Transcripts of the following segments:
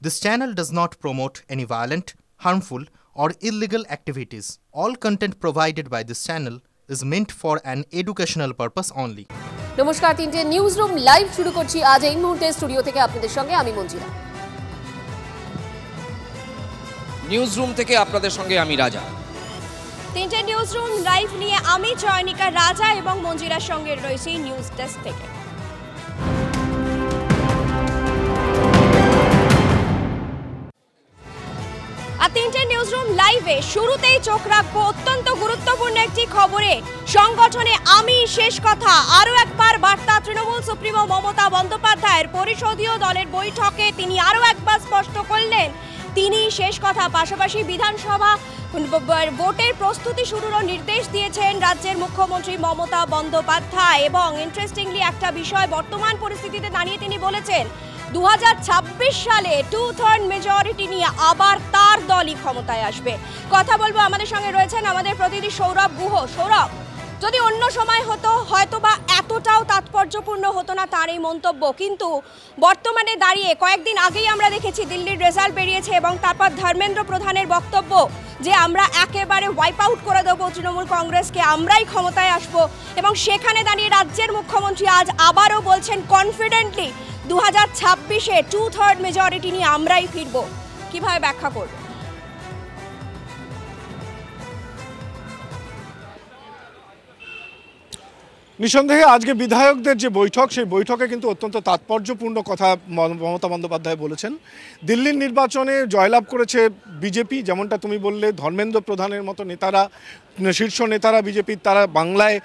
This channel does not promote any violent, harmful, or illegal activities. All content provided by this channel is meant for an educational purpose only. নমস্কার, তিনটে news room live শুরু করছি আজ এই মুহূর্তে studio থেকে আপনাদের সঙ্গে আমি মঞ্জিরা। নিউজ রুম থেকে আপনাদের সঙ্গে আমি রাজা। তিনটে নিউজ রুম লাইভ নিয়ে আমি জয়নিকা রাজা এবং মঞ্জিরার সঙ্গে রয়েছি নিউজ ডেস্ক থেকে। আর তিনটে নিউজ রুম লাইভে শুরুতেই চোখ রাখবো অত্যন্ত গুরুত্বপূর্ণ একটি খবরে। সংগঠনে আমি শেষ কথা, আরও একবার বার্তা তৃণমূল সুপ্রিমো মমতা বন্দ্যোপাধ্যায়ের। পরিষদীয় দলের বৈঠকে তিনি আরও একবার স্পষ্ট করলেন তিনি শেষ কথা। পাশাপাশি বিধানসভা ভোটের প্রস্তুতি শুরুরও নির্দেশ দিয়েছেন রাজ্যের মুখ্যমন্ত্রী মমতা বন্দ্যোপাধ্যায়। এবং ইন্টারেস্টিংলি একটা বিষয় বর্তমান পরিস্থিতিতে দাঁড়িয়ে তিনি বলেছেন 2026 সালে 2/3 মেজরিটি নিয়ে আবার তার দলই ক্ষমতায় আসবে। কথা বলবো, আমাদের সঙ্গে রয়েছেন আমাদের প্রতিনিধি সৌরভ গুহ। সৌরভ, যদি অন্য সময় হতো হয়তো বা এতটাও তাৎপর্যপূর্ণ হতো না তার এই মন্তব্য, কিন্তু বর্তমানে দাঁড়িয়ে কয়েকদিন আগেই আমরা দেখেছি দিল্লির রেজাল্ট বেরিয়েছে এবং তারপর ধর্মেন্দ্র প্রধানের বক্তব্য যে আমরা একেবারে ওয়াইপ আউট করে দেবো তৃণমূল কংগ্রেসকে, আমরাই ক্ষমতায় আসবো। এবং সেখানে দাঁড়িয়ে রাজ্যের মুখ্যমন্ত্রী আজ আবারও বলছেন কনফিডেন্টলি 2026-এ 2/3 মেজরিটি নিয়ে আমরাই ফিরব। কিভাবে ব্যাখ্যা করবে? নিঃসন্দেহে আজকে বিধায়কদের যে বৈঠক, সেই বৈঠকে কিন্তু অত্যন্ত তাৎপর্যপূর্ণ কথা মমতা বন্দ্যোপাধ্যায় বলেছেন। দিল্লির নির্বাচনে জয়লাভ করেছে বিজেপি, যেমনটা তুমি বললে, ধর্মেন্দ্র প্রধানের মতো নেতারা, শীর্ষ নেতারা বিজেপির, তারা বাংলায়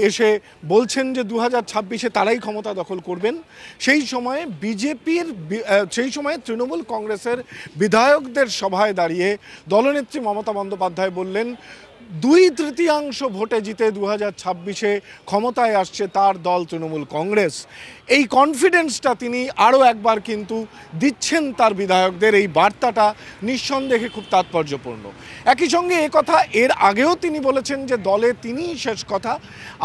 এসে বলছেন যে 2026-এ তারাই ক্ষমতা দখল করবেন। সেই সময়ে তৃণমূল কংগ্রেসের বিধায়কদের সভায় দাঁড়িয়ে দলনেত্রী মমতা বন্দ্যোপাধ্যায় বললেন 2/3 ভোটে জিতে 2026-এ ক্ষমতায় আসছে তার দল তৃণমূল কংগ্রেস। এই কনফিডেন্সটা তিনি আরও একবার কিন্তু দিচ্ছেন তার বিধায়কদের। এই বার্তাটা নিঃসন্দেহে খুব তাৎপর্যপূর্ণ। একই সঙ্গে কথা এর আগেও তিনি বলেছেন যে দলে তিনিই শেষ কথা।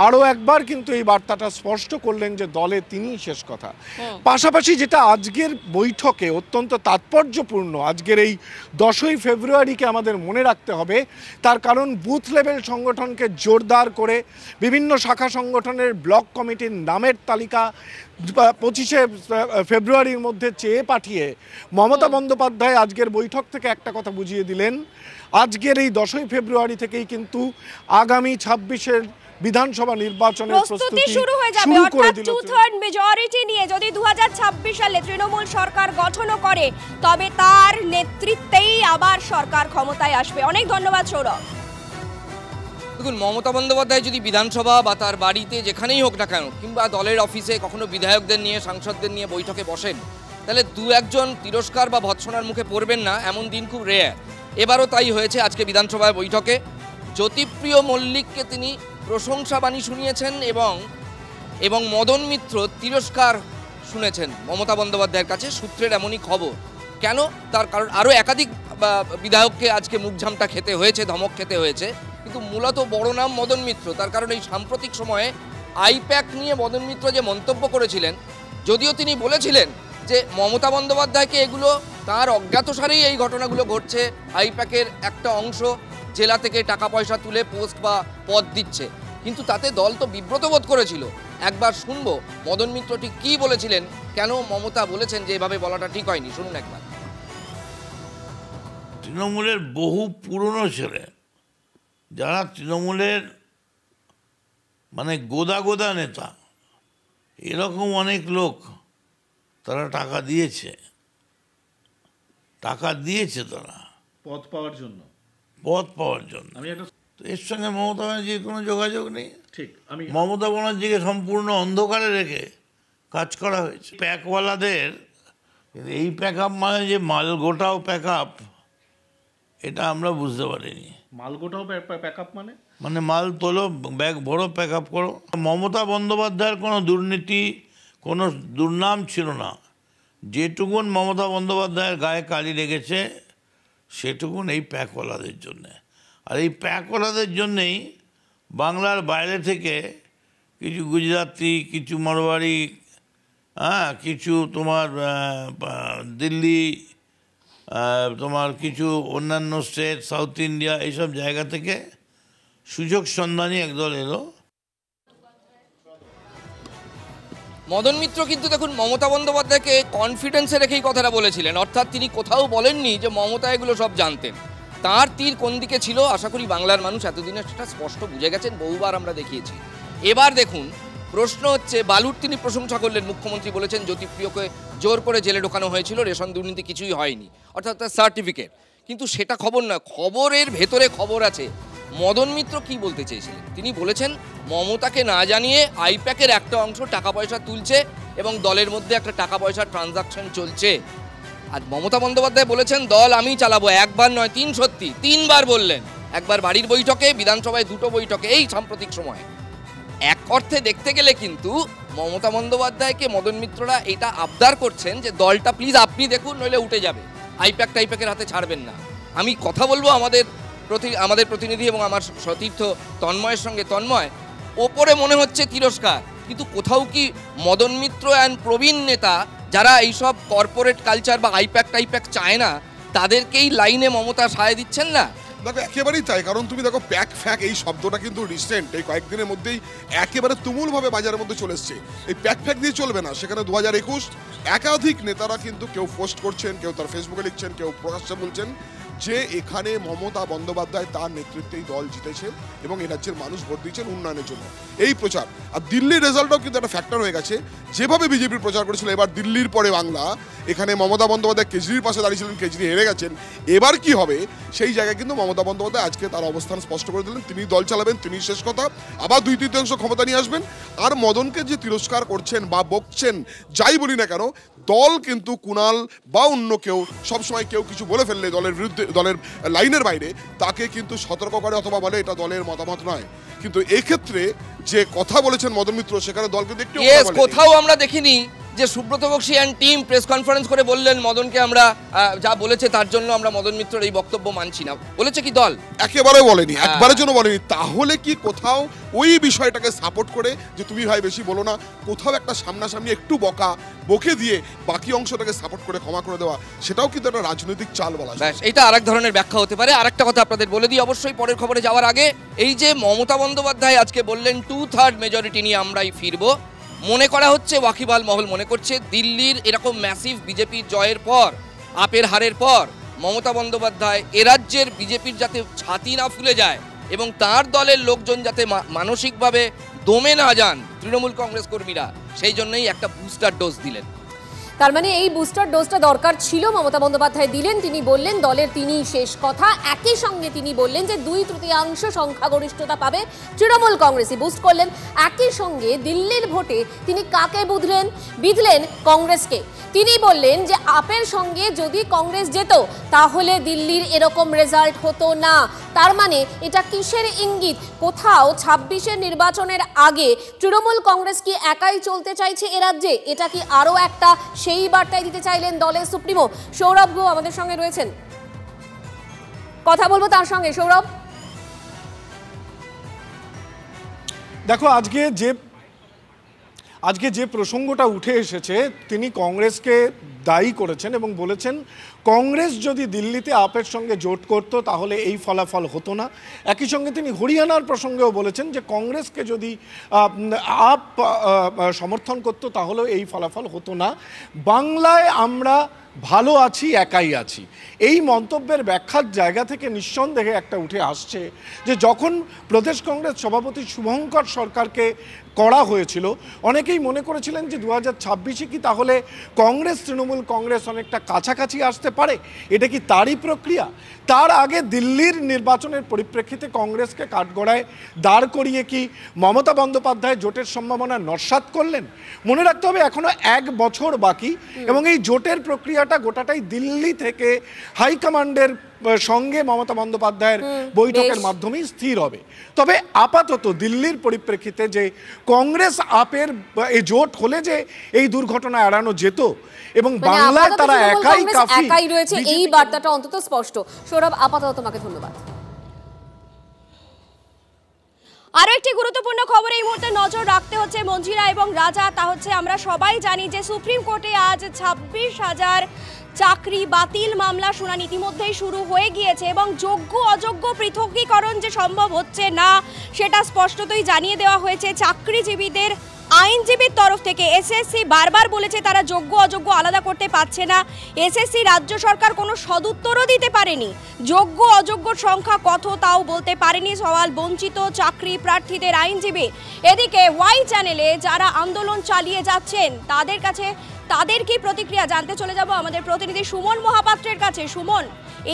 আরও একবার কিন্তু এই বার্তাটা স্পষ্ট করলেন যে দলে তিনিই শেষ কথা। পাশাপাশি যেটা আজকের বৈঠকে অত্যন্ত তাৎপর্যপূর্ণ, আজকের এই 10ই ফেব্রুয়ারিকে আমাদের মনে রাখতে হবে, তার কারণ বুথ লেভেল সংগঠনকে জোরদার করে বিভিন্ন শাখা সংগঠনের ব্লক কমিটির নামের তালিকা 25শে ফেব্রুয়ারির মধ্যে চেয়ে পাঠিয়ে মমতা বন্দ্যোপাধ্যায় আজকের বৈঠক থেকে একটা কথা বুঝিয়ে দিলেন, আজকের এই 10ই ফেব্রুয়ারি থেকেই কিন্তু আগামী 26-এর বিধানসভা নির্বাচনের প্রস্তুতি শুরু হয়ে যাবে। অর্থাৎ 2/3 মেজরিটি নিয়ে যদি 2026 সালে তৃণমূল সরকার গঠনও করে তবে তার নেতৃত্বেই আবার সরকার ক্ষমতায় আসবে। অনেক ধন্যবাদ সৌরভ। দেখুন, মমতা বন্দ্যোপাধ্যায় যদি বিধানসভা বা তার বাড়িতে যেখানেই হোক না কেন, কিংবা দলের অফিসে কখনো বিধায়কদের নিয়ে, সাংসদদের নিয়ে বৈঠকে বসেন, তাহলে 2-1 তিরস্কার বা ভৎসনার মুখে পড়বেন না, এমন দিন খুব রেয়ার। এবারও তাই হয়েছে। আজকে বিধানসভায় বৈঠকে জ্যোতিপ্রিয় মল্লিককে তিনি প্রশংসা বাণী শুনিয়েছেন এবং মদন মিত্র তিরস্কার শুনেছেন মমতা বন্দ্যোপাধ্যায়ের কাছে। সূত্রের এমনই খবর। কেন? তার কারণ আরও একাধিক বিধায়ককে আজকে মুখঝামটা খেতে হয়েছে, ধমক খেতে হয়েছে, কিন্তু মূলত বড় নাম মদন মিত্র। তার কারণ এই সাম্প্রতিক সময়ে আইপ্যাক নিয়ে মদন মিত্র যে মন্তব্য করেছিলেন, যদিও তিনি বলেছিলেন যে মমতা বন্দ্যোপাধ্যায়কে এগুলো তার অজ্ঞাতসারেই এই ঘটনাগুলো ঘটছে, আইপ্যাকের একটা অংশ জেলা থেকে টাকা পয়সা তুলে পোস্ট বা পদ দিচ্ছে, কিন্তু তাতে দল তো বিব্রত বোধ করেছিল। একবার শুনবো মদন মিত্র ঠিক কী বলেছিলেন, কেন মমতা বলেছেন যে এভাবে বলাটা ঠিক হয়নি। শুনুন একবার। তৃণমূলের বহু পুরনো ছেলে, যারা তৃণমূলের মানে গোদা নেতা, এরকম অনেক লোক তারা টাকা দিয়েছে তারা পদ পাওয়ার জন্য। তো এর সঙ্গে মমতা ব্যানার্জির কোনো যোগাযোগ নেই। ঠিক, আমি মমতা ব্যানার্জিকে সম্পূর্ণ অন্ধকারে রেখে কাজ করা হয়েছে। প্যাকওয়ালাদের এই প্যাক আপ মানে যে মাল গোটাও প্যাক আপ, এটা আমরা বুঝতে পারিনি। মালগোটাও প্যাক আপ মানে মাল তোলো, ব্যাগ ভরো, প্যাক আপ করো। মমতা বন্দ্যোপাধ্যায়ের কোনো দুর্নীতি, কোনো দুর্নাম ছিল না। যেটুকুন মমতা বন্দ্যোপাধ্যায়ের গায়ে কালি লেগেছে সেটুকুন এই প্যাকওয়ালাদের জন্যে। আর এই প্যাকওয়ালাদের জন্যেই বাংলার বাইরে থেকে কিছু গুজরাটি, কিছু মারোয়ারি, কিছু তোমার দিল্লি তোমার কিছু অন্যান্য স্টেট, সাউথ ইন্ডিয়া, এইসব জায়গা থেকে সুযোগ সন্ধানী একদল এলো। মদন মিত্র কিন্তু দেখুন মমতা বন্দ্যোপাধ্যায়কে কনফিডেন্সে রেখেই কথাটা বলেছিলেন, অর্থাৎ তিনি কোথাও বলেননি যে মমতা এগুলো সব জানতেন। তার তীর কোন দিকে ছিল আশা করি বাংলার মানুষ এতদিনে সেটা স্পষ্ট বুঝে গেছেন, বহুবার আমরা দেখিয়েছি। এবার দেখুন প্রশ্ন হচ্ছে, বালুর তিনি প্রশংসা করলেন, মুখ্যমন্ত্রী বলেছেন জ্যোতিপ্রিয়কে জোর করে জেলে ঢোকানো হয়েছিল, রেশন দুর্নীতি কিছুই হয়নি, অর্থাৎ তার সার্টিফিকেট। কিন্তু সেটা খবর না, খবরের ভেতরে খবর আছে। মদন মিত্র কি বলতে চেয়েছিলেন? তিনি বলেছেন মমতাকে না জানিয়ে আইপ্যাকের একটা অংশ টাকা পয়সা তুলছে এবং দলের মধ্যে একটা টাকা পয়সার ট্রানজাকশন চলছে। আর মমতা বন্দ্যোপাধ্যায় বলেছেন দল আমি চালাবো, একবার নয় সত্যি 3বার বললেন, একবার বাড়ির বৈঠকে, বিধানসভায় 2টো বৈঠকে এই সাম্প্রতিক সময়ে। এক অর্থে দেখতে গেলে কিন্তু মমতা বন্দ্যোপাধ্যায়কে মদন মিত্ররা এটা আবদার করছেন যে দলটা প্লিজ আপনি দেখুন, নইলে উঠে যাবে, আইপ্যাকের হাতে ছাড়বেন না। আমি কথা বলবো আমাদের প্রতিনিধি এবং আমার সতীর্থ তন্ময়ের সঙ্গে। তন্ময়, ওপরে মনে হচ্ছে তিরস্কার, কিন্তু কোথাও কি মদন মিত্র অ্যান্ড প্রবীণ নেতা যারা এইসব কর্পোরেট কালচার বা আইপ্যাক চায় না, তাদেরকেই লাইনে মমতা সায় দিচ্ছেন না? দেখো একেবারেই তাই, কারণ তুমি দেখো প্যাক ফ্যাক এই শব্দটা কিন্তু রিসেন্ট, এই কয়েকদিনের মধ্যেই একেবারে তুমুলভাবে বাজারের মধ্যে চলে এসছে। এই প্যাক ফ্যাক দিয়ে চলবে না। সেখানে 2021 একাধিক নেতারা কিন্তু কেউ পোস্ট করছেন, কেউ তার ফেসবুকে লিখছেন, কেউ প্রকাশ্যে বলছেন যে এখানে মমতা বন্দ্যোপাধ্যায় তার নেতৃত্বেই দল জিতেছে এবং এই রাজ্যের মানুষ ভোট দিয়েছেন উন্নয়নের জন্য, এই প্রচার। আর দিল্লির রেজাল্টটাও কিন্তু একটা ফ্যাক্টর হয়ে গেছে। যেভাবে বিজেপির প্রচার করেছিল এবার দিল্লির পরে বাংলা, এখানে মমতা বন্দ্যোপাধ্যায় কেজরির পাশে দাঁড়িয়েছিলেন, কেজরি হেরে গেছেন, এবার কি হবে সেই জায়গায় কিন্তু মমতা বন্দ্যোপাধ্যায় আজকে তার অবস্থান স্পষ্ট করে দিলেন। তিনি দল চালাবেন, তিনি শেষ কথা, আবার 2/3 ক্ষমতা নিয়ে আসবেন। আর মদনকে যে তিরস্কার করছেন বা বকছেন, যাই বলি না কেন, দল কিন্তু কুণাল বা অন্য কেউ সবসময় কেউ কিছু বলে ফেললে দলের বিরুদ্ধে, দলের লাইনের বাইরে, তাকে কিন্তু সতর্ক করে অথবা বলে এটা দলের মতামত নয়। কিন্তু এক্ষেত্রে যে কথা বলেছেন মদন মিত্র, সেখানে দল কিন্তু একটু কোথাও আমরা দেখিনি যে Subrata Bakshi and team press conference করে বললেন মদনকে আমরা যা বলেছে তার জন্য আমরা মদন মিত্রের এই বক্তব্য মানছি না, বলেছে কি দল? একেবারে বলেনি, একবারের জন্য বলেনি। তাহলে কি কোথাও ওই বিষয়টাকে সাপোর্ট করে যে তুমি ভাই বেশি বলো না, কোথাও একটা সামনাসামনি একটু বকে দিয়ে বাকি অংশটাকে সাপোর্ট করে ক্ষমা করে দেওয়া, সেটাও কিন্তু একটা রাজনৈতিক চাল বলা যায়। এটা আরেক ধরনের ব্যাখ্যা হতে পারে। আরেকটা কথা আপনাদের বলে দিই অবশ্যই পরের খবরে যাওয়ার আগে, এই যে মমতা বন্দ্যোপাধ্যায় আজকে বললেন 2/3 মেজরিটি নিয়ে আমরাই ফিরবো, মনে করা হচ্ছে, ওয়াকিবহাল মহল মনে করছে দিল্লির এরকম ম্যাসিভ বিজেপির জয়ের পর, আপের হারের পর মমতা বন্দ্যোপাধ্যায় এ রাজ্যের বিজেপির যাতে ছাতি না ফুলে যায় এবং তার দলের লোকজন যাতে মানসিকভাবে দমে না যান তৃণমূল কংগ্রেস কর্মীরা, সেই জন্যই একটা বুস্টার ডোজ দিলেন। তার মানে এই বুস্টার ডোজটা দরকার ছিল, মমতা বন্দ্যোপাধ্যায় দিলেন। তিনি বললেন দলের তিনি শেষ কথা। একই সঙ্গে তিনি বললেন যে 2/3 সংখ্যাগরিষ্ঠতা পাবে তৃণমূল কংগ্রেসই, বুস্ট করলেন। একই সঙ্গে দিল্লির ভোটে তিনি কাকে বিঁধলেন? কংগ্রেসকে। তিনি বললেন যে আপের সঙ্গে যদি কংগ্রেস যেত তাহলে দিল্লির এরকম রেজাল্ট হতো না। তার মানে এটা কিসের ইঙ্গিত? কোথাও 26-এর নির্বাচনের আগে তৃণমূল কংগ্রেস কি একাই চলতে চাইছে এ রাজ্যে? এটা কি আরও একটা সেই বার্তাই দিতে চাইলেন দলের সুপ্রিমো? সৌরভ গো আমাদের সঙ্গে রয়েছেন, কথা বলবো তার সঙ্গে। সৌরভ, দেখো আজকে যে প্রসঙ্গটা উঠে এসেছে, তিনি কংগ্রেসকে দায়ী করেছেন এবং বলেছেন কংগ্রেস যদি দিল্লিতে আপের সঙ্গে জোট করত তাহলে এই ফলাফল হতো না। একই সঙ্গে তিনি হরিয়ানার প্রসঙ্গেও বলেছেন যে কংগ্রেসকে যদি আপ সমর্থন করত তাহলেও এই ফলাফল হতো না। বাংলায় আমরা ভালো আছি, একাই আছি, এই মন্তব্যের ব্যাখ্যার জায়গা থেকে নিঃসন্দেহে একটা উঠে আসছে যে যখন প্রদেশ কংগ্রেস সভাপতি শুভঙ্কর সরকারকে করা হয়েছিল, অনেকেই মনে করেছিলেন যে 2026-এ কি তাহলে কংগ্রেস তৃণমূল কংগ্রেস অনেকটা কাছাকাছি আসতে পারে। এটা কি তারই প্রক্রিয়া? তার আগে দিল্লির নির্বাচনের পরিপ্রেক্ষিতে কংগ্রেসকে কাঠগড়ায় দাঁড় করিয়ে কি মমতা বন্দ্যোপাধ্যায় জোটের সম্ভাবনা নস্যাৎ করলেন? মনে রাখতে হবে এখনো 1 বছর বাকি এবং এই জোটের প্রক্রিয়াটা গোটাটাই দিল্লি থেকে হাইকমান্ডের সঙ্গে মমতা বন্দ্যোপাধ্যায়ের বৈঠকের মাধ্যমেই স্থির হবে। তবে আপাতত দিল্লির পরিপ্রেক্ষিতে যে কংগ্রেস আপের এই জোট হলে যে এই দুর্ঘটনা এড়ানো যেত এবং বাংলায় তারা একাই রয়েছে, এই বার্তাটা অন্তত স্পষ্ট। সৌরভ, আপাতত তোমাকে ধন্যবাদ। আরো একটি গুরুত্বপূর্ণ খবর এই মুহূর্তে নজর রাখতে হচ্ছে মঞ্জিরা এবং রাজা। তা হচ্ছে আমরা সবাই জানি যে সুপ্রিম কোর্টে আজ 26,000 চাকরি বাতিল মামলা শুনানি ইতিমধ্যেই শুরু হয়ে গিয়েছে এবং যোগ্য অযোগ্য পৃথকীকরণ যে সম্ভব হচ্ছে না সেটা স্পষ্টতই জানিয়ে দেওয়া হয়েছে চাকরিজীবীদের আইনজীবীর তরফ থেকে। এসএসসি বারবার বলেছে তারা যোগ্য অযোগ্য আলাদা করতে পারছে না। এসএসসি রাজ্য সরকার কোনো সদুত্তরও দিতে পারেনি। যোগ্য অযোগ্য সংখ্যা কত তাও বলতে পারেনি সওয়াল বঞ্চিত চাকরি প্রার্থীদের আইনজীবী। এদিকে ওয়াই চ্যানেলে যারা আন্দোলন চালিয়ে যাচ্ছেন তাদের কি প্রতিক্রিয়া জানতে চলে যাব আমাদের প্রতিনিধি সুমন মহাপাত্রের কাছে। সুমন,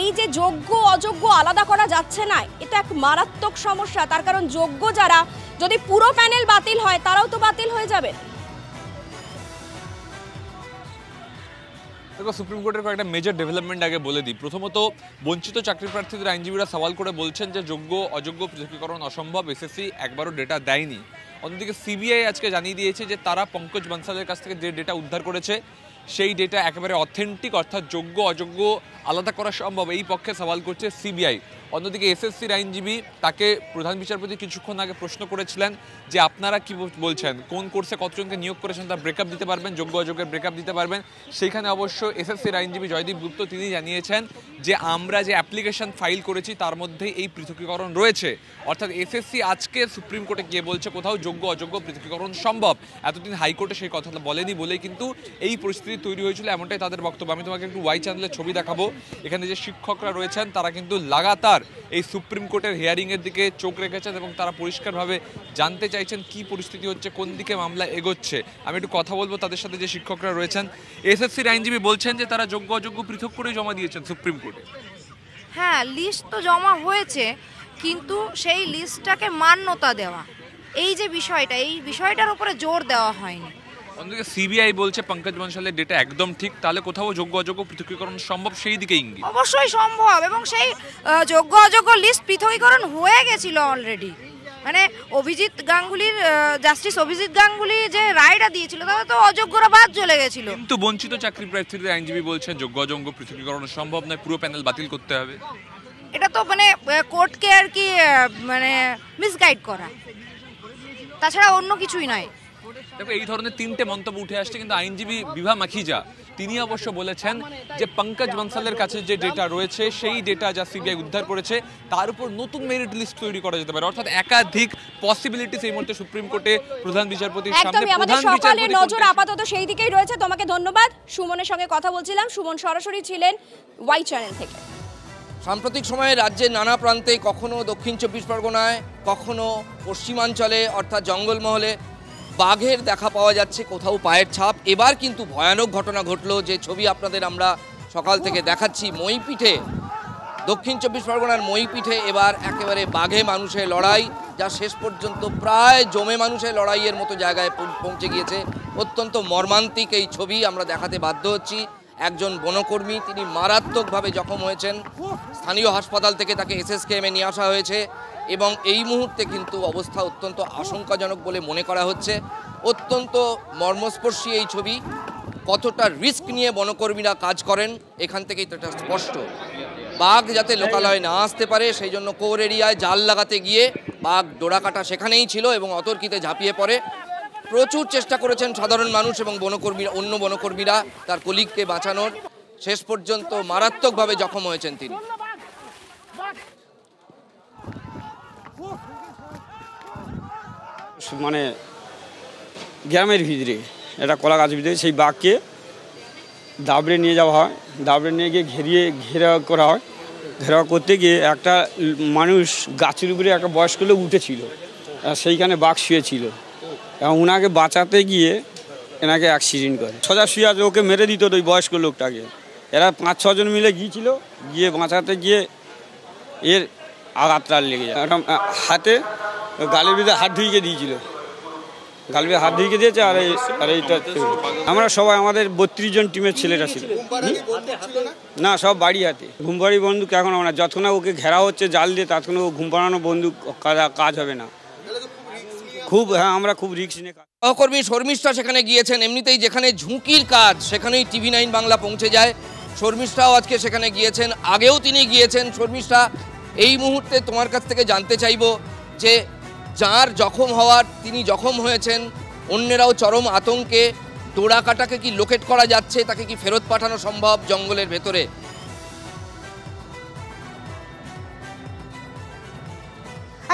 এই যে যোগ্য অযোগ্য আলাদা করা যাচ্ছে না, এটা এক মারাত্মক সমস্যা। তার কারণ যোগ্য যারা, যদি পুরো প্যানেল বাতিল হয় তারাও তো বাতিল হয়ে যাবে। দেখো, সুপ্রিম কোর্টের কয়েকটা মেজর ডেভেলপমেন্ট আগে বলে দিই। প্রথমত, বঞ্চিত চাকরি প্রার্থীদের আইনজীবীরা সওয়াল করে বলছেন যে যোগ্য অযোগ্য পৃথকীকরণ অসম্ভব, এসএসসি একবারও ডেটা দেয়নি। অন্যদিকে সিবিআই আজকে জানিয়ে দিয়েছে যে তারা পঙ্কজ বানসালের কাছ থেকে যে ডেটা উদ্ধার করেছে সেই ডেটা একেবারে অথেন্টিক, অর্থাৎ যোগ্য অযোগ্য আলাদা করা সম্ভব, এই পক্ষে সওয়াল করছে সিবিআই। অন্যদিকে এসএসসির আইনজীবী, তাকে প্রধান বিচারপতি কিছুক্ষণ আগে প্রশ্ন করেছিলেন যে আপনারা কি বলছেন, কোন কোর্সে কতজনকে নিয়োগ করেছেন তার ব্রেকআপ দিতে পারবেন, যোগ্য অযোগ্যের ব্রেকআপ দিতে পারবেন। সেইখানে অবশ্য এসএসসির আইনজীবী জয়দীপ গুপ্ত তিনি জানিয়েছেন যে আমরা যে অ্যাপ্লিকেশন ফাইল করেছি তার মধ্যে এই পৃথকীকরণ রয়েছে। অর্থাৎ এসএসসি আজকে সুপ্রিম কোর্টে গিয়ে বলছে কোথাও যোগ্য অযোগ্য পৃথকীকরণ সম্ভব। এতদিন হাইকোর্টে সেই কথাটা বলেনি বলেই কিন্তু এই পরিস্থিতি তৈরি হয়েছিল, এমনটাই তাদের বক্তব্য। আমি তোমাকে একটু ওয়াই চ্যানেলের ছবি দেখাবো। এখানে যে শিক্ষকরা রয়েছেন তারা কিন্তু লাগাতার এই সুপ্রিম কোর্টের হিয়ারিংয়ের দিকে চোখ রেখেছেন এবং তারা পরিষ্কারভাবে জানতে চাইছেন কি পরিস্থিতি হচ্ছে, কোন দিকে মামলা এগোচ্ছে। আমি একটু কথা বলবো তাদের সাথে, যে শিক্ষকরা রয়েছেন। এসএসসির আইনজীবী বলছেন যে তারা যোগ্য অযোগ্য পৃথক করে জমা দিয়েছেন সুপ্রিম কোর্টে। হ্যাঁ, লিস্ট তো জমা হয়েছে, কিন্তু সেই লিস্টটাকে মান্যতা দেওয়া, এই যে বিষয়টা, এই বিষয়টার উপরে জোর দেওয়া হয়নি। অন্যদিকে সিবিআই বলছে পঙ্কজ বানসালের ডেটা একদম ঠিক, তাহলে কোথাও যোগ্য অযোগ্য পৃথকীকরণ সম্ভব, সেই দিকে ইঙ্গিত। অবশ্যই সম্ভব, এবং সেই যোগ্য অযোগ্য লিস্ট পৃথকীকরণ হয়ে গেছিল অলরেডি। মানে অভিজিৎ গাঙ্গুলির, জাস্টিস অভিজিৎ গাঙ্গুলি যে রায়টা দিয়েছিল তাতে তো অযোগ্যরা বাদ চলে গেছিল। কিন্তু বঞ্চিত চাকরি প্রার্থীদের আইনজীবী বলছেন যোগ্য অযোগ্য পৃথকীকরণ সম্ভব নয়, পুরো প্যানেল বাতিল করতে হবে। এটা তো মানে কোর্টকে আর কি মানে মিসগাইড করা, তাছাড়া অন্য কিছুই নয়। দেখো, এই ধরনের তিনটে মন্তব্য উঠে আসছে, কিন্তু আইনজীবী বিভা মাখিজা তিনি অবশ্য বলেছেন যে পঙ্কজ বানসালের কাছে যে ডেটা রয়েছে সেই ডেটা যা সিবিআই উদ্ধার করেছে তার উপর নতুন মেরিট লিস্ট তৈরি করা যেতে পারে। অর্থাৎ একাধিক পসিবিলিটিস এই মুহূর্তে সুপ্রিম কোর্টে প্রধান বিচারপতির সামনে। আমাদের সকালের নজর আপাতত সেই দিকেই রয়েছে। তোমাকে ধন্যবাদ। সুমনের সঙ্গে কথা বলছিলাম, সুমন সরাসরি ছিলেন ওয়াই চ্যানেল থেকে। সাম্প্রতিক সময়ে রাজ্যের নানা প্রান্তে, কখনো দক্ষিণ 24 পরগনায়, কখনো পশ্চিমাঞ্চলে অর্থাৎ জঙ্গলমহলে বাঘের দেখা পাওয়া যাচ্ছে, কোথাও পায়ের ছাপ। এবার কিন্তু ভয়ানক ঘটনা ঘটলো, যে ছবি আপনাদের আমরা সকাল থেকে দেখাচ্ছি। মইপিঠে, দক্ষিণ 24 পরগনার মইপিঠে এবার একেবারে বাঘে মানুষের লড়াই, যা শেষ পর্যন্ত প্রায় জমে মানুষের লড়াইয়ের মতো জায়গায় পৌঁছে গিয়েছে। অত্যন্ত মর্মান্তিক এই ছবি আমরা দেখাতে বাধ্য হচ্ছি। একজন বনকর্মী, তিনি মারাত্মকভাবে জখম হয়েছেন। স্থানীয় হাসপাতাল থেকে তাকে এসএসকেএমে নিয়ে আসা হয়েছে এবং এই মুহূর্তে কিন্তু অবস্থা অত্যন্ত আশঙ্কাজনক বলে মনে করা হচ্ছে। অত্যন্ত মর্মস্পর্শী এই ছবি। কতটা রিস্ক নিয়ে বনকর্মীরা কাজ করেন এখান থেকেই তো এটা স্পষ্ট। বাঘ যাতে লোকালয়ে না আসতে পারে সেই জন্য কোর এরিয়ায় জাল লাগাতে গিয়ে বাঘ ডোরাকাটা সেখানেই ছিল এবং অতর্কিতে ঝাঁপিয়ে পড়ে। প্রচুর চেষ্টা করেছেন সাধারণ মানুষ এবং বনকর্মীরা, অন্য বনকর্মীরা তার কলিগকে বাঁচানোর। শেষ পর্যন্ত মারাত্মকভাবে জখম হয়েছেন তিনি। মানে গ্রামের ভিতরে একটা কলা গাছ ভিতরে সেই বাঘকে দাবড়ে নিয়ে যাওয়া হয়, দাবড়ে নিয়ে গিয়ে ঘেরাও করা হয়। ঘেরাও করতে গিয়ে একটা মানুষ গাছের উপরে একটা বয়স্ক লোক উঠেছিল, সেইখানে বাঘ শুয়েছিল এবং ওনাকে বাঁচাতে গিয়ে এনাকে অ্যাক্সিডেন্ট করে। সোজা শুয়ে আছে, ওকে মেরে দিত ওই বয়স্ক লোকটাকে। এরা 5-6 জন মিলে গিয়েছিল, গিয়ে বাঁচাতে গিয়ে এর আঘাতটা লেগে যায়। একটা হাতে গালের ভিতরে হাত ঢুকিয়ে দিয়েছিল, গালের ভিতরে হাত ঢুকিয়ে দিয়েছে। আর এইটা আমরা সবাই, আমাদের 32 জন টিমের ছেলেরা ছিল না, সব বাড়ি হাতে। ঘুম পাড়ি বন্দুক এখন আমরা, যতক্ষণ ওকে ঘেরা হচ্ছে জাল দিয়ে ততক্ষণ ও ঘুম পাড়ানো বন্দুক কাজ হবে না। খুব, হ্যাঁ, আমরা খুব রিস্ক নিয়ে। সহকর্মী শর্মিষ্ঠা সেখানে গিয়েছেন। এমনিতেই যেখানে ঝুঁকির কাজ সেখানেই TV9 বাংলা পৌঁছে যায়। শর্মিষ্ঠাও আজকে সেখানে গিয়েছেন, আগেও তিনি গিয়েছেন। শর্মিষ্ঠা, এই মুহূর্তে তোমার কাছ থেকে জানতে চাইব যে যার জখম হওয়ার, তিনি জখম হয়েছেন, অন্যেরাও চরম আতঙ্কে, টোড়া কাটাকে কি লোকেট করা যাচ্ছে, তাকে কি ফেরত পাঠানো সম্ভব জঙ্গলের ভেতরে?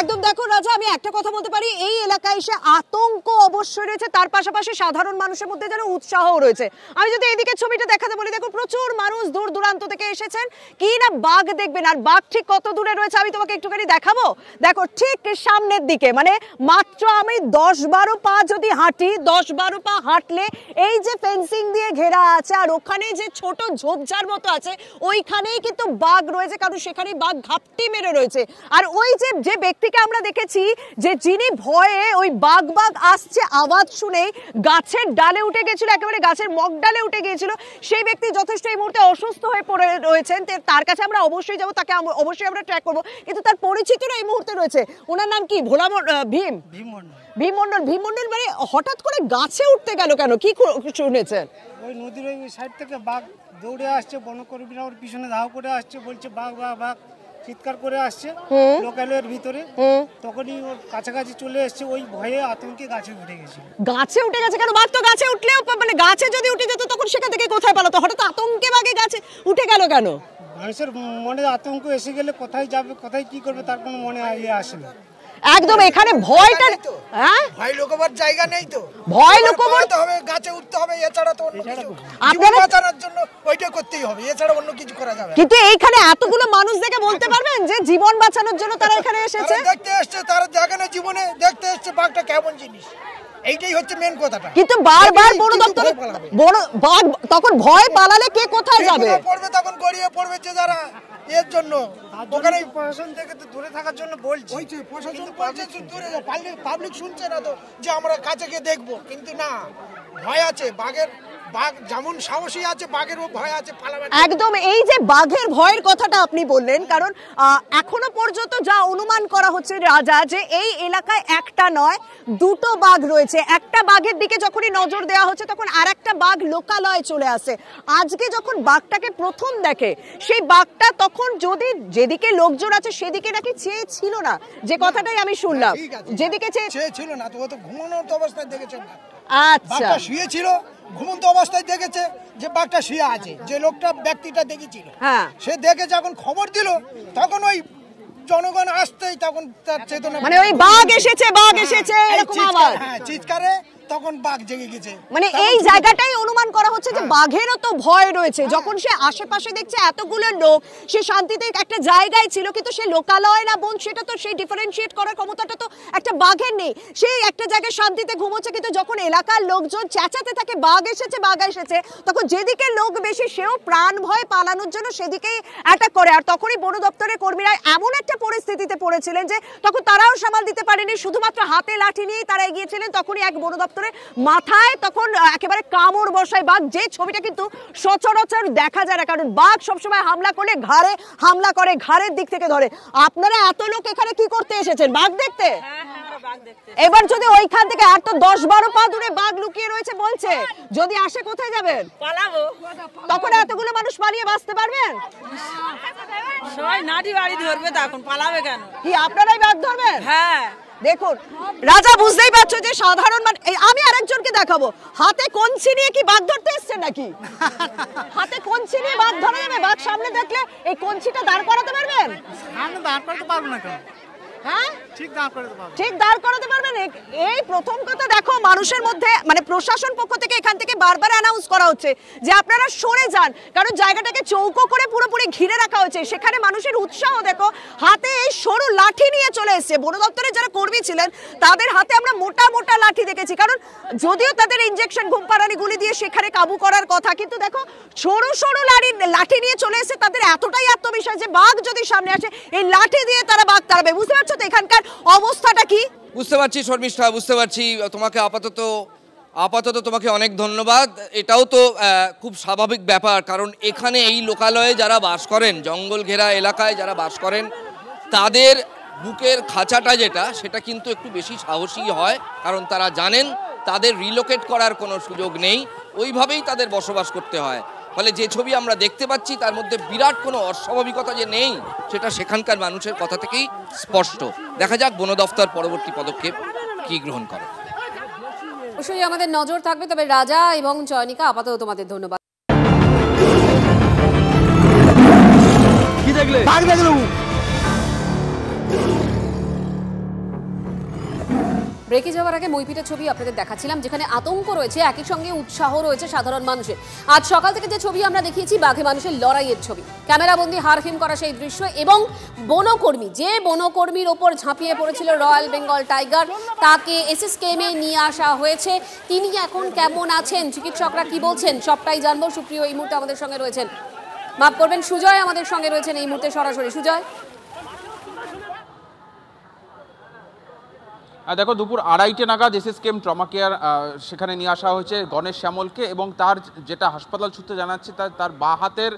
একদম। দেখো রাজা, আমি একটা কথা বলতে পারি, এই এলাকায় এসে আতঙ্ক অবশ্যই রয়েছে, তার পাশাপাশি সাধারণ মানুষের মধ্যে যেন উৎসাহও রয়েছে। আমি যদি এদিকে ছবিটা দেখাতে বলি, দেখো প্রচুর মানুষ দূর দূরান্ত থেকে এসেছেন কি না বাঘ দেখবেন। আর বাঘ ঠিক কত দূরে রয়েছে আমি তোমাকে একটুখানি দেখাবো। দেখো ঠিক সামনের দিকে, মানে মাত্র আমি 10-12 পা যদি হাঁটি, 10-12 পা হাঁটলে এই যে ফেন্সিং দিয়ে ঘেরা আছে আর ওখানে যে ছোট ঝোপঝাড় মতো আছে ওইখানেই কিন্তু বাঘ রয়েছে, কারণ সেখানেই বাঘ ঘাপটি মেরে রয়েছে। আর ওই যে ব্যক্তিকে আমরা দেখেছি যে যিনি ভয়ে ওই বাঘ আসছে আওয়াজ শুনেই গাছের ডালে উঠে গেছিল, একেবারে গাছের মগ ডালে উঠে গিয়েছিল, সেই ব্যক্তি যথেষ্ট এই মুহূর্তে অসুস্থ হয়ে পড়ে রয়েছেন। তার কাছে আমরা অবশ্যই যাব, তাকে অবশ্যই আমরা ট্র্যাক করবো, কিন্তু তার পরিচিতরা এই মুহূর্তে রয়েছে। ওনার নাম কি? ভীম মণ্ডল। মানে হঠাৎ করে গাছে উঠতে গেল কেন, কি শুনেছেন? ওই নদীর ওই সাইড থেকে বাঘ দৌড়ে আসছে, বনকর্মীরা ওর পিছনে ধাও করে আসছে, বলছে বাঘ বাঘ বাঘ চিৎকার করে আসছে লোকালের ভিতরে। তখনই ওর কাছাকাছি চলে এসছে, ওই ভয়ে আতঙ্কে গাছে উঠে গেছে। গাছে উঠে গেছে কেন? বাঘ তো গাছে উঠলেও, মানে গাছে যদি উঠে যেত তখন সেখান থেকে কোথায় পালাতো? হঠাৎ আতঙ্কে বাঘে গাছে উঠে গেল কেন? মানুষের মনে আতঙ্ক এসে গেলে কোথায় যাবে, কোথায় কি করবে তার কোনো মনে আসে না। একদম। এখানে ভয়টা, হ্যাঁ, ভয় লুকোবার জায়গা নেই তো, ভয় লুকোবার হবে, গাছে উঠতে হবে, এছাড়া তো অন্য কিছু জীবন বাঁচানোর জন্য ওইটা করতেই হবে, এছাড়া অন্য কিছু করা যাবে। কিন্তু এইখানে এতগুলো মানুষ দেখে বলতে পারবেন যে জীবন বাঁচানোর জন্য তারা এখানে এসেছে? দেখতে এসেছে, তারা জায়গা জীবনে দেখতে এসেছে বাঘটা কেমন জিনিস, এইটাই হচ্ছে মেন কথাটা। কিন্তু বারবার বন দপ্তরে বাঘ তখন ভয় পালালে কে কোথায় যাবে? পড়বে তখন গড়িয়ে পড়বে যে যারা এর জন্য ওখানে প্রশাসন থেকে তো দূরে থাকার জন্য বলছে, প্রশাসন বলছে দূরে যাও, পাবলিক শুনছে না তো যে আমরা কাছে গিয়ে দেখবো, কিন্তু না, ভয় আছে বাঘের। বাঘ যেমন সাহসী আছে, বাঘেরও ভয় আছে পালাবার। একদম। এই যে বাঘের ভয়ের কথাটা আপনি বললেন, কারণ এখনো পর্যন্ত যা অনুমান করা হচ্ছে রাজা, যে এই এলাকায় একটা নয় দুটো বাঘ রয়েছে। একটা বাঘের দিকে যখনই নজর দেওয়া হচ্ছে তখন আর একটা বাঘ লোকালয়ে চলে আসে। আজকে যখন বাঘটাকে প্রথম দেখে, সেই বাঘটা তখন যদি যেদিকে লোকজন আছে সেদিকে নাকি চেয়ে ছিল না, যে কথাটাই আমি শুনলাম, যেদিকে চেয়ে ছিল না, তো ও তো ঘুমানোর অবস্থায় দেখেছে। আচ্ছা, শুয়ে ছিল, ঘুমন্ত অবস্থায় দেখেছে যে বাঘটা শুয়ে আছে, যে লোকটা ব্যক্তিটা দেখেছিল, হ্যাঁ, সে দেখে যখন খবর দিল তখন ওই জনগণ আসতেই তখন তার চেতনা, মানে ওই বাঘ এসেছে এরকম আওয়াজ, হ্যাঁ, চিৎকারে তখন বাঘ জেগে গেছে। মানে এই জায়গাটাই অনুমান করা হচ্ছে যে বাঘেরও তো ভয় রয়েছে। যখন সে আশেপাশে দেখছে এতগুলো লোক, সে শান্তিতে একটা জায়গায় ছিল, কিন্তু সে লোকালয় না বন, সেটা তো সেই ডিফারেন্সিয়েট করার ক্ষমতাটা তো একটা বাঘের নেই। সেই একটা জায়গায় শান্তিতে ঘুমোচ্ছে, কিন্তু যখন এলাকার লোকজন চেঁচাতে থাকে বাঘ এসেছে, তখন যেদিকে লোক বেশি সেও প্রাণ ভয় পালানোর জন্য সেদিকেই অ্যাটাক করে। আর তখনই বন দপ্তরের কর্মীরা এমন একটা পরিস্থিতিতে পড়েছিলেন যে তখন তারাও সামাল দিতে পারেনি, শুধুমাত্র হাতে লাঠি নিয়েই তারা এগিয়েছিলেন। তখনই এক বন দপ্তরের মাথায় তখন একেবারে কামড় বসায় বাঘ, যে ছবিটা কিন্তু সচরাচর দেখা যায় না, কারণ বাঘ সবসময় হামলা করলে ঘাড়ে হামলা করে, ঘাড়ের দিক থেকে ধরে। আপনারা এত লোক এখানে কি করতে এসেছেন? বাঘ দেখতে? এবার যদি ওইখান থেকে আর তো 10-12 পা দূরে বাঘ লুকিয়ে রয়েছে বলছে, যদি আসে কোথায় যাবেন? পালাবো। তখন এতগুলো মানুষ পালিয়ে বাঁচতে পারবেন? সবাই নাটি বাড়ি ধরবে, তখন পালাবে কেন? কি আপনারাই বাঘ ধরবেন? হ্যাঁ। দেখুন রাজা, বুঝতেই পারছো যে সাধারণ আমি আরেকজনকে দেখাবো, হাতে কঞ্চি নিয়ে কি বাঘ ধরতে এসছেন নাকি? হাতে কঞ্চি নিয়ে বাঘ ধরা যাবে? বাঘ সামনে দেখলে এই কঞ্চিটা দাঁড় করাতে পারবেন? সামনে দাঁড় করাতে পারবো না কেন? হ্যাঁ, ঠিক দাঁড় করাতে পারবেন। এই প্রথম কথা দেখো, মানুষের মধ্যে মানে প্রশাসন পক্ষ থেকে এখান থেকে বারবার অ্যানাউন্স করা হচ্ছে যে আপনারা সরে যান, কারণ জায়গাটাকে চৌকো করে পুরোপুরি ঘিরে রাখা হয়েছে। সেখানে মানুষের উৎসাহ দেখো, হাতে এই সরু লাঠি নিয়ে চলে এসছে। বন দপ্তরের যারা কর্মী ছিলেন তাদের হাতে আমরা মোটা মোটা লাঠি দেখেছি, কারণ যদিও তাদের ইনজেকশন ঘুমপাড়ানি গুলি দিয়ে সেখানে কাবু করার কথা, কিন্তু দেখো সরু সরু লাঠি নিয়ে চলে এসে তাদের এতটাই আত্মবিশ্বাস যে বাঘ যদি সামনে আসে এই লাঠি দিয়ে তারা বাঘ তাড়াবে। বুঝতে পারছো তো এখানকার অবস্থাটা কি? বুঝতে পারছি শর্মিষ্ঠা, বুঝতে পারছি। তোমাকে আপাতত তোমাকে অনেক ধন্যবাদ। এটাও তো খুব স্বাভাবিক ব্যাপার, কারণ এখানে এই লোকালয়ে যারা বাস করেন, জঙ্গল ঘেরা এলাকায় যারা বাস করেন, তাদের বুকের খাঁচাটা যেটা, সেটা কিন্তু একটু বেশি সাহসী হয়, কারণ তারা জানেন তাদের রিলোকেট করার কোনো সুযোগ নেই, ওইভাবেই তাদের বসবাস করতে হয়। ফলে যে ছবি আমরা দেখতে পাচ্ছি তার মধ্যে বিরাট কোনো অস্বাভাবিকতা যে নেই, সেটা সেখানকার মানুষের কথা থেকেই স্পষ্ট। দেখা যাক বন দফতর পরবর্তী পদক্ষেপ কি গ্রহণ করে। অবশ্যই আমাদের নজর থাকবে। তবে রাজা এবং চয়নিকা, আপাতত তোমাদের ধন্যবাদ। কি দেখলে? ব্রেকে যাওয়ার আগে মইপিটের ছবি আপনাদের দেখাচ্ছিলাম, যেখানে আতঙ্ক রয়েছে, একই সঙ্গে উৎসাহ রয়েছে সাধারণ মানুষের। আজ সকাল থেকে যে ছবি আমরা দেখিয়েছি বাঘে মানুষের লড়াইয়ের ছবি, ক্যামেরাবন্দি হাড়হিম করা সেই দৃশ্য, এবং বনকর্মী, যে বনকর্মীর ওপর ঝাঁপিয়ে পড়েছিল রয়্যাল বেঙ্গল টাইগার, তাকে এসএসকেএমে নিয়ে আসা হয়েছে। তিনি এখন কেমন আছেন, চিকিৎসকরা কি বলছেন, সবটাই জানবো। সুপ্রিয় এই মুহূর্তে আমাদের সঙ্গে রয়েছেন, মাফ করবেন, সুজয় আমাদের সঙ্গে রয়েছেন এই মুহূর্তে সরাসরি। সুজয়, দেখো দুপুর 2:30 নাগাদ এসএসকেএম ট্রমা কেয়ার সেখানে নিয়ে আসা হয়েছে গণেশ শ্যামলকে, এবং তার যেটা হাসপাতাল সূত্রে জানাচ্ছে তার বাঁ হাতের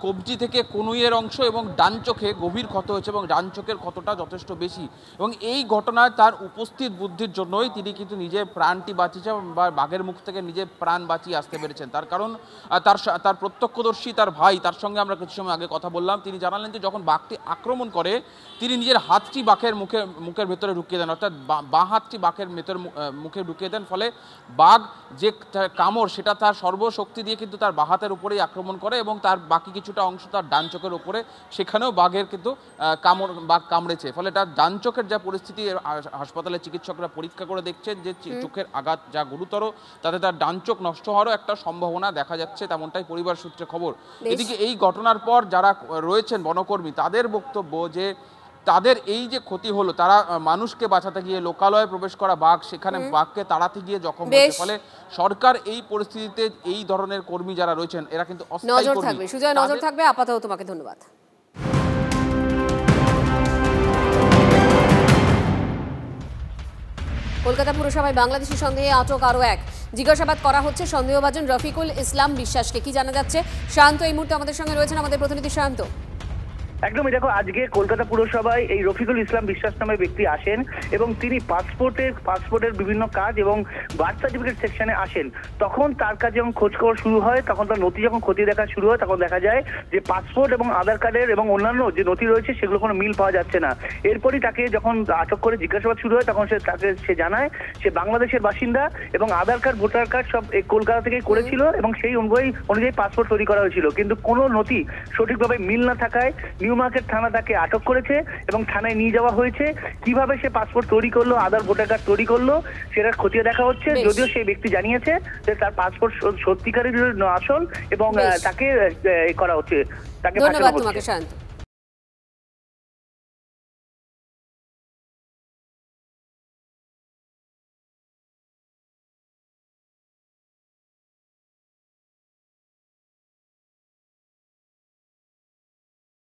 কবজি থেকে কনুইয়ের অংশ এবং ডান চোখে গভীর ক্ষত হয়েছে, এবং ডান চোখের ক্ষতটা যথেষ্ট বেশি। এবং এই ঘটনায় তার উপস্থিত বুদ্ধির জন্যই তিনি কিন্তু নিজের প্রাণটি বাঁচিয়েছেন বা বাঘের মুখ থেকে নিজের প্রাণ বাঁচিয়ে আসতে পেরেছেন। তার কারণ তার প্রত্যক্ষদর্শী তার ভাই, তার সঙ্গে আমরা কিছু সময় আগে কথা বললাম, তিনি জানালেন যে যখন বাঘটি আক্রমণ করে তিনি নিজের হাতটি বাঘের মুখের ভেতরে ঢুকিয়ে দেন, অর্থাৎ বাঁ হাতটি বাঘের মুখে ঢুকিয়ে দেন। ফলে বাঘ যে কামড় সেটা তার সর্বশক্তি দিয়ে কিন্তু তার বাঁ হাতের উপরেই আক্রমণ করে, এবং তার বাকি কিছুটা অংশ তার ডান চোখের উপরে, সেখানেও বাঘের কিন্তু বাঘ কামড়েছে। ফলে তার ডান চোখের যা পরিস্থিতি, হাসপাতালের চিকিৎসকরা পরীক্ষা করে দেখছেন যে চোখের আঘাত যা গুরুতর, তাতে তার ডান চোখ নষ্ট হওয়ারও একটা সম্ভাবনা দেখা যাচ্ছে, তেমনটাই পরিবার সূত্রে খবর। এদিকে এই ঘটনার পর যারা রয়েছেন বনকর্মী, তাদের বক্তব্য যে তাদের এই যে ক্ষতি হলো, তারা মানুষকে বাঁচাতে গিয়ে লোকালয়ে প্রবেশ করা বাঘ, সেখানে বাঘকে তাড়াতে গিয়ে জখম হয়েছে। ফলে সরকার এই পরিস্থিতিতে এই ধরনের কর্মী যারা রয়েছেন এরা কিন্তু নজর থাকবে। সুজয়, নজর থাকবে। আপাতত তোমাকে ধন্যবাদ। কলকাতা পুরসভায় বাংলাদেশি সন্দেহে আটক আরও এক, জিজ্ঞাসাবাদ করা হচ্ছে সন্দেহভাজন রফিকুল ইসলাম বিশ্বাসকে। কি জানা যাচ্ছে? শান্ত এই মুহূর্তে আমাদের সঙ্গে রয়েছেন, আমাদের প্রতিনিধি শান্ত। একদমই, দেখো আজকে কলকাতা পুরসভায় এই রফিকুল ইসলাম বিশ্বাস নামের ব্যক্তি আসেন এবং তিনি পাসপোর্টের বিভিন্ন কাজ এবং বার্থ সার্টিফিকেট সেকশনে আসেন। তখন তার কাছে যখন খোঁজখবর শুরু হয়, তখন তার নথি যখন খতিয়ে দেখা শুরু হয়, তখন দেখা যায় যে পাসপোর্ট এবং আধার কার্ডের এবং অন্যান্য যে নথি রয়েছে সেগুলো কোনো মিল পাওয়া যাচ্ছে না। এরপরই তাকে যখন আটক করে জিজ্ঞাসাবাদ শুরু হয়, তখন সে জানায় সে বাংলাদেশের বাসিন্দা এবং আধার কার্ড ভোটার কার্ড সব কলকাতা থেকেই করেছিল এবং সেই অনুযায়ী পাসপোর্ট তৈরি করা হয়েছিল, কিন্তু কোনো নথি সঠিকভাবে মিল না থাকায় নিউ মার্কেট থানা তাকে আটক করেছে এবং থানায় নিয়ে যাওয়া হয়েছে। কিভাবে সে পাসপোর্ট তৈরি করলো, আধার ভোটার কার্ড তৈরি করলো, সেটা খতিয়ে দেখা হচ্ছে। যদিও সেই ব্যক্তি জানিয়েছে যে তার পাসপোর্ট সত্যিকারের আসল এবং তাকে করা হচ্ছে, তাকে ধন্যবাদ তোমাকে শান্ত।